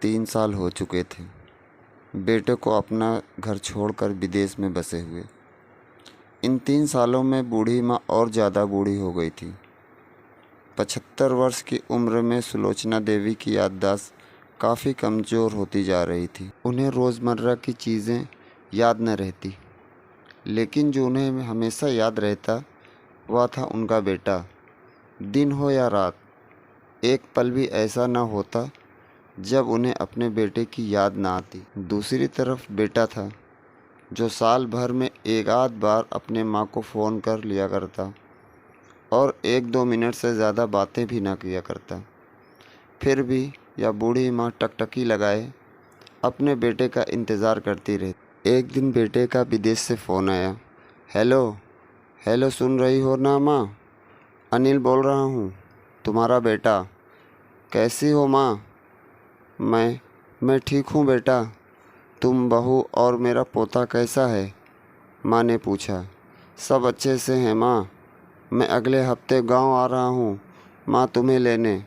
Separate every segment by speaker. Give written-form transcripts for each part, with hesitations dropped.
Speaker 1: 3 साल हो चुके थे बेटे को अपना घर छोड़कर विदेश में बसे हुए। इन 3 सालों में बूढ़ी माँ और ज़्यादा बूढ़ी हो गई थी। 75 वर्ष की उम्र में सुलोचना देवी की याददाश्त काफ़ी कमज़ोर होती जा रही थी। उन्हें रोज़मर्रा की चीज़ें याद न रहती, लेकिन जो उन्हें हमेशा याद रहता वह था उनका बेटा। दिन हो या रात, एक पल भी ऐसा न होता जब उन्हें अपने बेटे की याद ना आती। दूसरी तरफ बेटा था जो साल भर में एक आध बार अपने माँ को फ़ोन कर लिया करता और 1-2 मिनट से ज़्यादा बातें भी ना किया करता। फिर भी यह बूढ़ी माँ टकटकी लगाए अपने बेटे का इंतज़ार करती रही। एक दिन बेटे का विदेश से फ़ोन आया। हेलो हेलो, सुन रही हो ना माँ? अनिल बोल रहा हूँ, तुम्हारा बेटा। कैसी हो माँ? मैं ठीक हूँ बेटा। तुम, बहू और मेरा पोता कैसा है? माँ ने पूछा। सब अच्छे से हैं माँ। मैं अगले हफ्ते गांव आ रहा हूँ माँ तुम्हें लेने।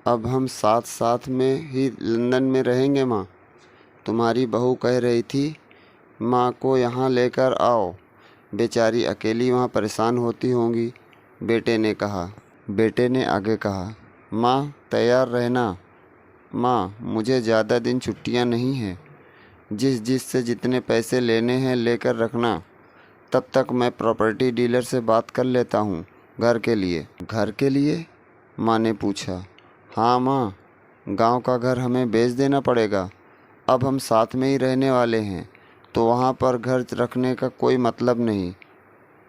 Speaker 1: अब हम साथ साथ में ही लंदन में रहेंगे माँ। तुम्हारी बहू कह रही थी माँ को यहाँ लेकर आओ, बेचारी अकेली वहाँ परेशान होती होंगी, बेटे ने कहा। बेटे ने आगे कहा, माँ तैयार रहना माँ, मुझे ज़्यादा दिन छुट्टियाँ नहीं हैं। जिस से जितने पैसे लेने हैं लेकर रखना। तब तक मैं प्रॉपर्टी डीलर से बात कर लेता हूँ घर के लिए। घर के लिए? माँ ने पूछा। हाँ माँ, गांव का घर हमें बेच देना पड़ेगा। अब हम साथ में ही रहने वाले हैं, तो वहाँ पर घर रखने का कोई मतलब नहीं,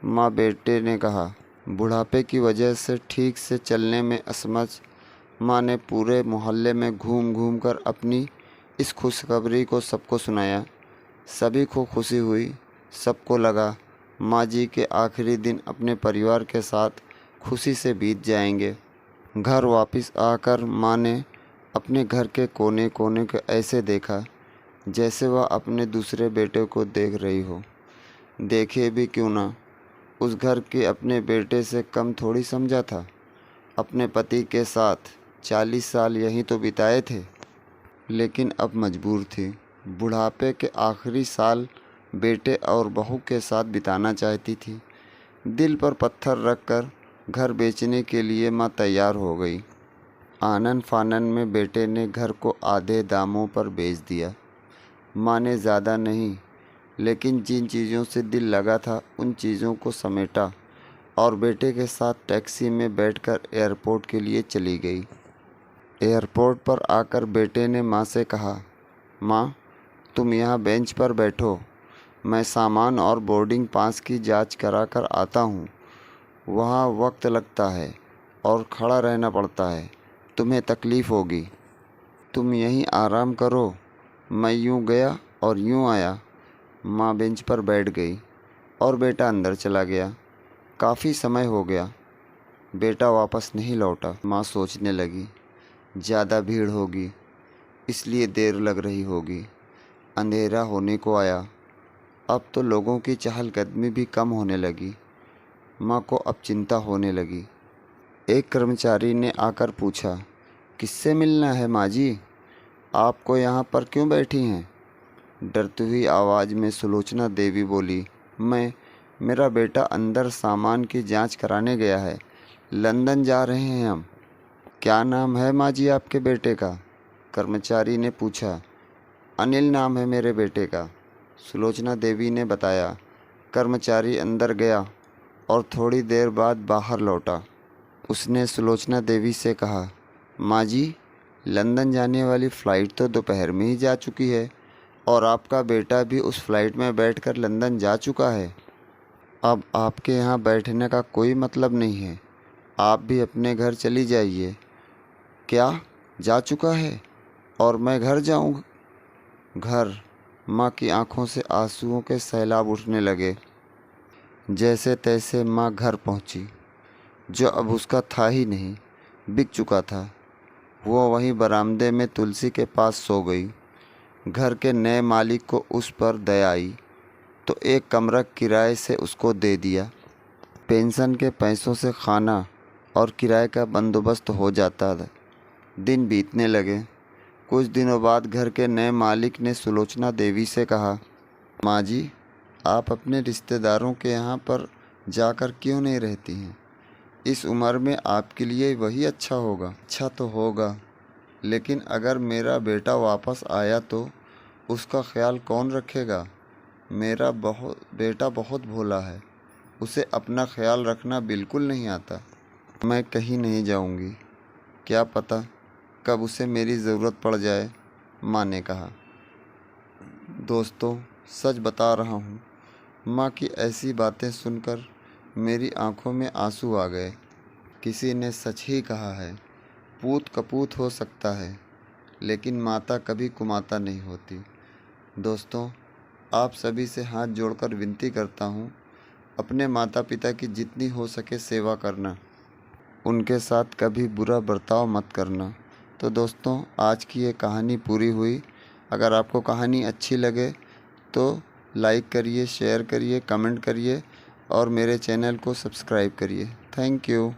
Speaker 1: माँ, बेटे ने कहा। बुढ़ापे की वजह से ठीक से चलने में असमर्थ माँ ने पूरे मोहल्ले में घूम घूम कर अपनी इस खुशखबरी को सबको सुनाया। सभी को खुशी हुई। सबको लगा माँ जी के आखिरी दिन अपने परिवार के साथ खुशी से बीत जाएंगे। घर वापस आकर माँ ने अपने घर के कोने कोने को ऐसे देखा जैसे वह अपने दूसरे बेटे को देख रही हो। देखे भी क्यों ना, उस घर के अपने बेटे से कम थोड़ी समझा था। अपने पति के साथ 40 साल यहीं तो बिताए थे, लेकिन अब मजबूर थी। बुढ़ापे के आखिरी साल बेटे और बहू के साथ बिताना चाहती थी। दिल पर पत्थर रखकर घर बेचने के लिए माँ तैयार हो गई। आनन फानन में बेटे ने घर को आधे दामों पर बेच दिया। माँ ने ज़्यादा नहीं, लेकिन जिन चीज़ों से दिल लगा था उन चीज़ों को समेटा और बेटे के साथ टैक्सी में बैठकर एयरपोर्ट के लिए चली गई। एयरपोर्ट पर आकर बेटे ने माँ से कहा, माँ तुम यहाँ बेंच पर बैठो, मैं सामान और बोर्डिंग पास की जांच करा कर आता हूँ। वहाँ वक्त लगता है और खड़ा रहना पड़ता है, तुम्हें तकलीफ़ होगी। तुम यहीं आराम करो। मैं यूँ गया और यूँ आया। माँ बेंच पर बैठ गई और बेटा अंदर चला गया। काफ़ी समय हो गया, बेटा वापस नहीं लौटा। माँ सोचने लगी, ज़्यादा भीड़ होगी इसलिए देर लग रही होगी। अंधेरा होने को आया। अब तो लोगों की चहलकदमी भी कम होने लगी। माँ को अब चिंता होने लगी। एक कर्मचारी ने आकर पूछा, किससे मिलना है माँ जी? आपको यहाँ पर क्यों बैठी हैं? डरती हुई आवाज़ में सुलोचना देवी बोली, मेरा बेटा अंदर सामान की जांच कराने गया है। लंदन जा रहे हैं हम। क्या नाम है माँ जी आपके बेटे का? कर्मचारी ने पूछा। अनिल नाम है मेरे बेटे का, सुलोचना देवी ने बताया। कर्मचारी अंदर गया और थोड़ी देर बाद बाहर लौटा। उसने सुलोचना देवी से कहा, माँ जी, लंदन जाने वाली फ़्लाइट तो दोपहर में ही जा चुकी है और आपका बेटा भी उस फ्लाइट में बैठकर लंदन जा चुका है। अब आपके यहाँ बैठने का कोई मतलब नहीं है। आप भी अपने घर चली जाइए। क्या, जा चुका है और मैं घर जाऊँ? घर? माँ की आंखों से आंसुओं के सैलाब उठने लगे। जैसे तैसे माँ घर पहुँची, जो अब उसका था ही नहीं, बिक चुका था। वो वहीं बरामदे में तुलसी के पास सो गई। घर के नए मालिक को उस पर दया आई तो एक कमरा किराए से उसको दे दिया। पेंशन के पैसों से खाना और किराए का बंदोबस्त हो जाता था। दिन बीतने लगे। कुछ दिनों बाद घर के नए मालिक ने सुलोचना देवी से कहा, माँ जी, आप अपने रिश्तेदारों के यहाँ पर जाकर क्यों नहीं रहती हैं? इस उम्र में आपके लिए वही अच्छा होगा। अच्छा तो होगा, लेकिन अगर मेरा बेटा वापस आया तो उसका ख्याल कौन रखेगा? मेरा बेटा बहुत भोला है, उसे अपना ख्याल रखना बिल्कुल नहीं आता। मैं कहीं नहीं जाऊंगी, क्या पता कब उसे मेरी ज़रूरत पड़ जाए, माँ ने कहा। दोस्तों, सच बता रहा हूँ, माँ की ऐसी बातें सुनकर मेरी आंखों में आंसू आ गए। किसी ने सच ही कहा है, पूत कपूत हो सकता है, लेकिन माता कभी कुमाता नहीं होती। दोस्तों, आप सभी से हाथ जोड़कर विनती करता हूँ, अपने माता पिता की जितनी हो सके सेवा करना, उनके साथ कभी बुरा बर्ताव मत करना। तो दोस्तों, आज की ये कहानी पूरी हुई। अगर आपको कहानी अच्छी लगे तो लाइक करिए, शेयर करिए, कमेंट करिए और मेरे चैनल को सब्सक्राइब करिए। Thank you.